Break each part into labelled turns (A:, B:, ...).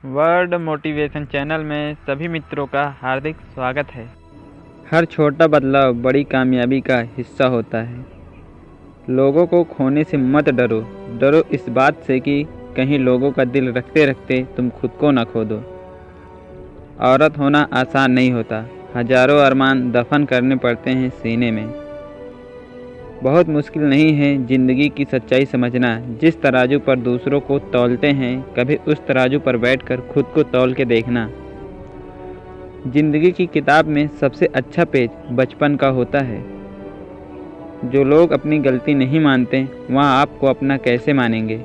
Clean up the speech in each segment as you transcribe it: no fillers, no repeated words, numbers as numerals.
A: Word motivation channel में सभी मित्रों का हार्दिक स्वागत है। हर छोटा बदलाव बड़ी कामयाबी का हिस्सा होता है। लोगों को खोने से मत डरो, डरो इस बात से कि कहीं लोगों का दिल रखते रखते तुम खुद को न खो दो। औरत होना आसान नहीं होता, हजारों अरमान दफन करने पड़ते हैं सीने में। बहुत मुश्किल नहीं है ज़िंदगी की सच्चाई समझना। जिस तराजू पर दूसरों को तौलते हैं, कभी उस तराजू पर बैठकर खुद को तौल के देखना। ज़िंदगी की किताब में सबसे अच्छा पेज बचपन का होता है। जो लोग अपनी गलती नहीं मानते, वहाँ आपको अपना कैसे मानेंगे।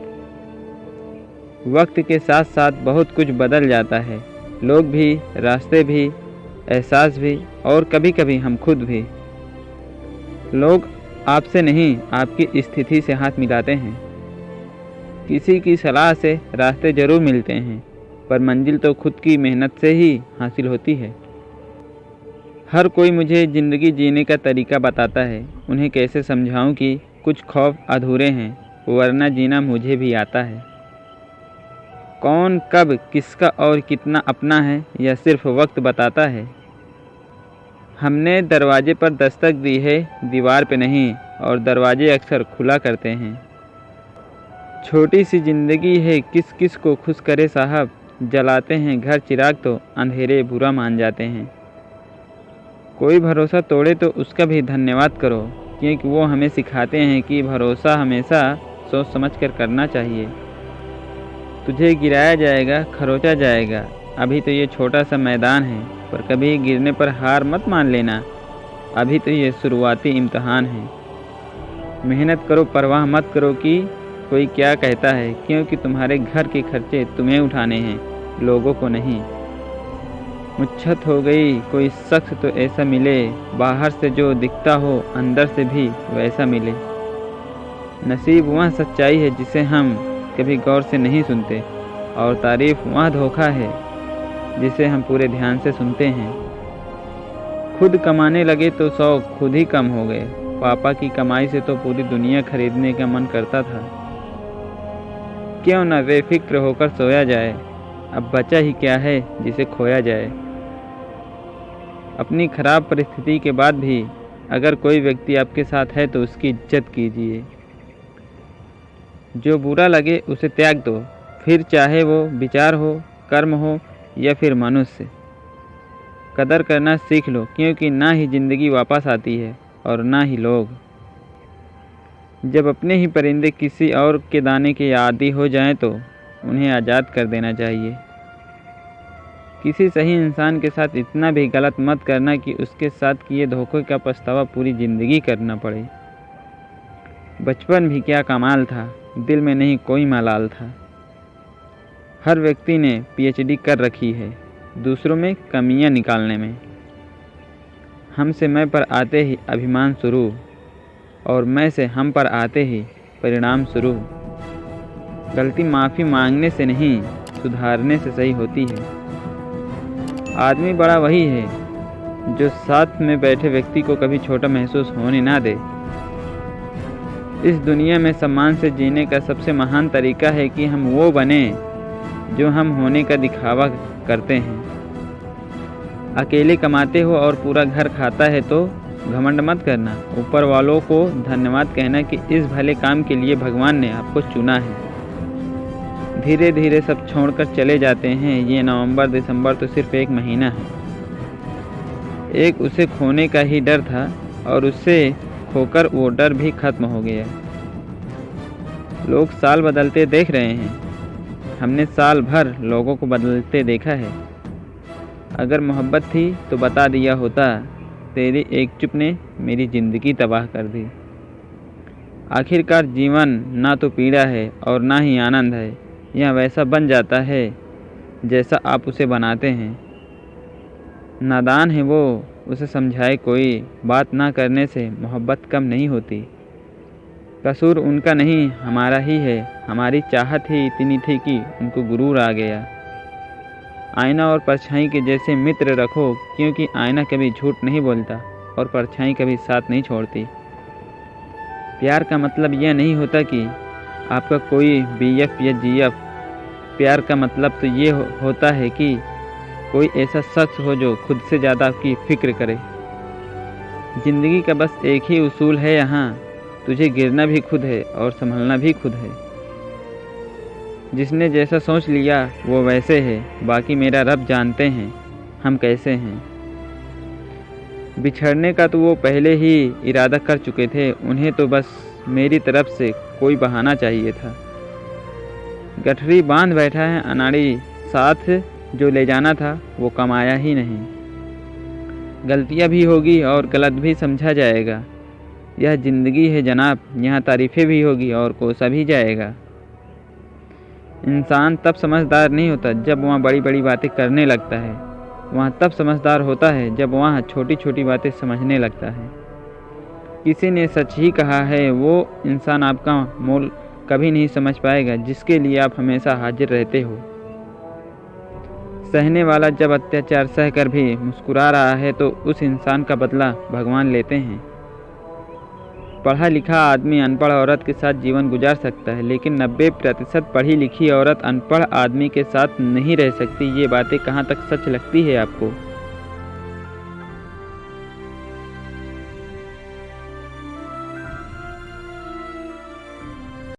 A: वक्त के साथ साथ बहुत कुछ बदल जाता है, लोग भी, रास्ते भी, एहसास भी, और कभी कभी हम खुद भी। लोग आपसे नहीं, आपकी स्थिति से हाथ मिलाते हैं। किसी की सलाह से रास्ते जरूर मिलते हैं, पर मंजिल तो खुद की मेहनत से ही हासिल होती है। हर कोई मुझे ज़िंदगी जीने का तरीका बताता है, उन्हें कैसे समझाऊं कि कुछ खौफ अधूरे हैं, वरना जीना मुझे भी आता है। कौन कब किसका और कितना अपना है, यह सिर्फ वक्त बताता है। हमने दरवाजे पर दस्तक दी है, दीवार पे नहीं, और दरवाजे अक्सर खुला करते हैं। छोटी सी जिंदगी है, किस किस को खुश करे साहब। जलाते हैं घर चिराग तो अंधेरे बुरा मान जाते हैं। कोई भरोसा तोड़े तो उसका भी धन्यवाद करो, क्योंकि वो हमें सिखाते हैं कि भरोसा हमेशा सोच समझ कर करना चाहिए। तुझे गिराया जाएगा, खरोचा जाएगा। अभी तो ये छोटा सा मैदान है, पर कभी गिरने पर हार मत मान लेना। अभी तो ये शुरुआती इम्तहान है। मेहनत करो, परवाह मत करो कि कोई क्या कहता है, क्योंकि तुम्हारे घर के खर्चे तुम्हें उठाने हैं, लोगों को नहीं। मुच्छत हो गई, कोई शख्स तो ऐसा मिले, बाहर से जो दिखता हो अंदर से भी वैसा मिले। नसीब वह सच्चाई है जिसे हम कभी गौर से नहीं सुनते, और तारीफ वह धोखा है जिसे हम पूरे ध्यान से सुनते हैं। खुद कमाने लगे तो शौक खुद ही कम हो गए। पापा की कमाई से तो पूरी दुनिया खरीदने का मन करता था। क्यों न बेफिक्र होकर सोया जाए, अब बचा ही क्या है जिसे खोया जाए। अपनी खराब परिस्थिति के बाद भी अगर कोई व्यक्ति आपके साथ है तो उसकी इज्जत कीजिए। जो बुरा लगे उसे त्याग दो, फिर चाहे वो विचार हो, कर्म हो या फिर मनुष्य। कदर करना सीख लो, क्योंकि ना ही ज़िंदगी वापस आती है और ना ही लोग। जब अपने ही परिंदे किसी और के दाने के आदी हो जाएं तो उन्हें आज़ाद कर देना चाहिए। किसी सही इंसान के साथ इतना भी गलत मत करना कि उसके साथ किए धोखे का पछतावा पूरी ज़िंदगी करना पड़े। बचपन भी क्या कमाल था, दिल में नहीं कोई मलाल था। हर व्यक्ति ने पीएचडी कर रखी है दूसरों में कमियां निकालने में। हम से मैं पर आते ही अभिमान शुरू, और मैं से हम पर आते ही परिणाम शुरू। गलती माफ़ी मांगने से नहीं, सुधारने से सही होती है। आदमी बड़ा वही है जो साथ में बैठे व्यक्ति को कभी छोटा महसूस होने ना दे। इस दुनिया में सम्मान से जीने का सबसे महान तरीका है कि हम वो बने जो हम होने का दिखावा करते हैं। अकेले कमाते हो और पूरा घर खाता है तो घमंड मत करना, ऊपर वालों को धन्यवाद कहना कि इस भले काम के लिए भगवान ने आपको चुना है। धीरे धीरे सब छोड़कर चले जाते हैं, ये नवंबर दिसंबर तो सिर्फ एक महीना है। एक उसे खोने का ही डर था, और उससे खोकर वो डर भी खत्म हो गया। लोग साल बदलते देख रहे हैं, हमने साल भर लोगों को बदलते देखा है। अगर मोहब्बत थी तो बता दिया होता, तेरी एक चुप ने मेरी ज़िंदगी तबाह कर दी। आखिरकार जीवन ना तो पीड़ा है और ना ही आनंद है, यह वैसा बन जाता है जैसा आप उसे बनाते हैं। नादान है वो, उसे समझाए कोई, बात ना करने से मोहब्बत कम नहीं होती। कसूर उनका नहीं हमारा ही है, हमारी चाहत ही इतनी थी कि उनको गुरूर आ गया। आईना और परछाई के जैसे मित्र रखो, क्योंकि आईना कभी झूठ नहीं बोलता और परछाई कभी साथ नहीं छोड़ती। प्यार का मतलब यह नहीं होता कि आपका कोई बीएफ या जीएफ प्यार का मतलब तो ये होता है कि कोई ऐसा शख्स हो जो खुद से ज़्यादा आपकी फ़िक्र करे। ज़िंदगी का बस एक ही उसूल है यहाँ, तुझे गिरना भी खुद है और संभलना भी खुद है। जिसने जैसा सोच लिया वो वैसे है, बाकी मेरा रब जानते हैं हम कैसे हैं। बिछड़ने का तो वो पहले ही इरादा कर चुके थे, उन्हें तो बस मेरी तरफ से कोई बहाना चाहिए था। गठरी बांध बैठा है अनाड़ी, साथ जो ले जाना था वो कमाया ही नहीं। गलतियां भी होगी और गलत भी समझा जाएगा, यह ज़िंदगी है जनाब, यहाँ तारीफ़ें भी होगी और कोसा भी जाएगा। इंसान तब समझदार नहीं होता जब वहाँ बड़ी बड़ी बातें करने लगता है, वहाँ तब समझदार होता है जब वहाँ छोटी छोटी बातें समझने लगता है। किसी ने सच ही कहा है, वो इंसान आपका मोल कभी नहीं समझ पाएगा जिसके लिए आप हमेशा हाजिर रहते हो। सहने वाला जब अत्याचार सह कर भी मुस्कुरा रहा है तो उस इंसान का बदला भगवान लेते हैं। पढ़ा लिखा आदमी अनपढ़ औरत के साथ जीवन गुजार सकता है, लेकिन 90% पढ़ी लिखी औरत अनपढ़ आदमी के साथ नहीं रह सकती। ये बातें कहाँ तक सच लगती है आपको?